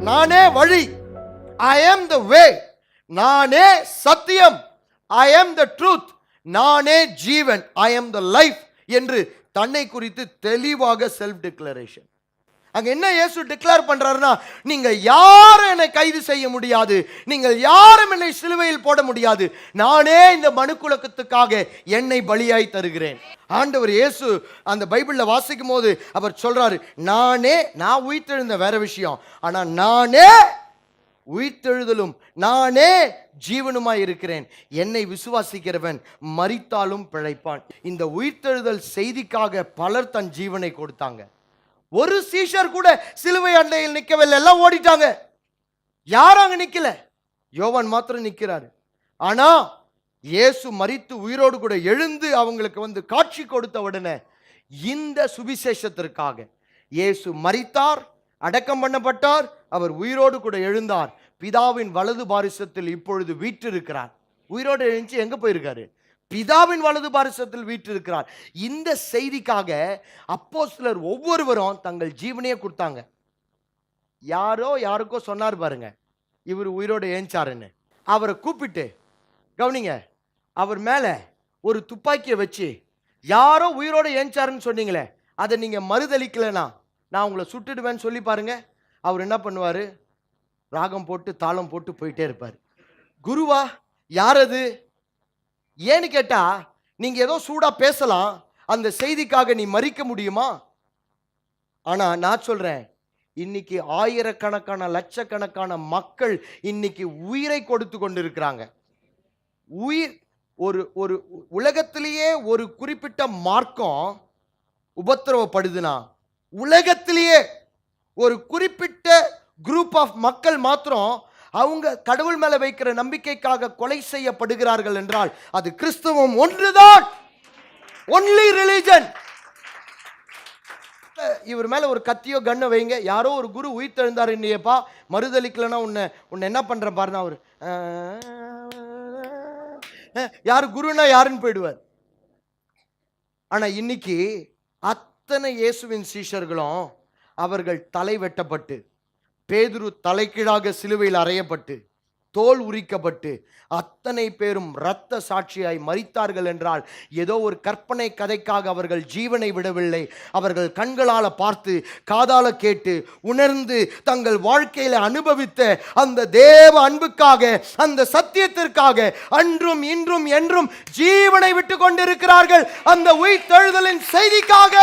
நானே வழி, ஐ ஆம் த வே, நானே சத்தியம், ஐ ஆம் த ட்ரூத், நானே ஜீவன், ஐ ஆம் த லைஃப் என்று தன்னை குறித்து தெளிவாக செல்ஃப் டிக்ளரேஷன். அங்க என்ன இயேசு டிக்ளேர் பண்றாருன்னா, நீங்க யாரும் என்னை கைது செய்ய முடியாது, நீங்கள் யாரும் என்னை சிலுவையில் போட முடியாது, நானே இந்த மனுக்குலத்துக்காக என்னை பலியாய் தருகிறேன். ஆண்டவர் இயேசு அந்த பைபிள்ல வாசிக்கும் போது அவர் சொல்றாரு, நானே, நான் உயிர்த்தெழுந்த வேற விஷயம், ஆனா நானே உயிர்த்தெழுதலும் நானே ஜீவனுமாய் இருக்கிறேன், என்னை விசுவாசிக்கிறவன் மரித்தாலும் பிழைப்பான். இந்த உயிர்த்தெழுதல் செய்திக்காக பலர் தன் ஜீவனை கொடுத்தாங்க. ஒரு சீஷர் கூட சிலுவை அண்டையில் நிற்கவில்லை, எல்லாம் ஓடிட்டாங்க. யாரும் அங்க நிக்கல, யோவான் மாத்திரம் நிற்கிறாரு. ஆனா இயேசு மரித்து உயிரோடு கூட எழுந்து அவங்களுக்கு காட்சி கொடுத்த உடனே இந்த சுவிசேஷத்திற்காக இயேசு மரித்தார், அடக்கம் பண்ணப்பட்டார், அவர் உயிரோடு கூட எழுந்தார், பிதாவின் வலது பாரிசத்தில் இப்பொழுது வீற்றிருக்கிறார். உயிரோடு எழுந்து எங்க போயிருக்காரு? பிதாவின் வலது பாரிசத்தில் வீற்றிருக்கிறார். இந்த செய்திக்காக அப்போஸ்தலர் ஒவ்வொருவரும் தங்கள் ஜீவனையே கொடுத்தாங்க. யாருக்கோ சொன்னார் பாருங்க, இவர் உயிரோடு ஏஞ்சாருன்னு. அவரை கூப்பிட்டு கவனிங்க, அவர் மேல ஒரு துப்பாக்கியை வச்சு, யாரோ உயிரோடு ஏஞ்சாருன்னு சொன்னீங்களே, அதை நீங்க மறுதளிக்கலனா நான் உங்களை சுட்டுடுவேன்னு சொல்லி பாருங்க. அவர் என்ன பண்ணுவாரு? ராகம் போட்டு தாளம் போட்டு போயிட்டே இருப்பார். குருவா? யார் அது? ஏன்னு கேட்டா, நீங்க ஏதோ சூடா பேசலாம், அந்த செய்திக்காக நீ மறிக்க முடியுமா? ஆனா நான் சொல்றேன், இன்னைக்கு ஆயிரக்கணக்கான லட்சக்கணக்கான மக்கள் இன்னைக்கு உயிரை கொடுத்து கொண்டிருக்கிறாங்க. உயிர் ஒரு உலகத்திலேயே ஒரு குறிப்பிட்ட மார்க்கம் உபத்திரவப்படுதுனா, உலகத்திலேயே ஒரு குறிப்பிட்ட குரூப் ஆஃப் மக்கள் மாத்திரம் அவங்க கடவுள் மேல வைக்கிற நம்பிக்கைக்காக கொலை செய்யப்படுகிறார்கள் என்றால் அது கிறிஸ்தவம் ஒன்றுதான். Only religion. இவர் மேல ஒரு கத்தியோ கண்ணை வைங்க, யாரோ ஒரு குரு உயிர்த்தெழுந்தார் இன்னையப்பா, மறுதளிக்கலன்னா உன்னை என்ன பண்ற பாருன்னா அவரு யாரு குருன்னா யாருன்னு போயிடுவார். ஆனா இன்னைக்கு அத்தனை இயேசுவின் சீஷர்களும் அவர்கள் தலை வெட்டப்பட்டு, பேதுரு தலைகீழாக சிலுவையில் அறையப்பட்டு, தோல் உரிக்கப்பட்டு, அத்தனை பேரும் இரத்த சாட்சியாய் மரித்தார்கள் என்றால் ஏதோ ஒரு கற்பனை கதைக்காக அவர்கள் ஜீவனை விடவில்லை. அவர்கள் கண்களால் பார்த்து, காதால கேட்டு, உணர்ந்து, தங்கள் வாழ்க்கையில அனுபவித்த அந்த தேவ அன்புக்காக, அந்த சத்தியத்திற்காக அன்றும் இன்றும் என்றும் ஜீவனை விட்டு கொண்டிருக்கிறார்கள். அந்த உயிர்த்தெழுதலின் செய்திக்காக.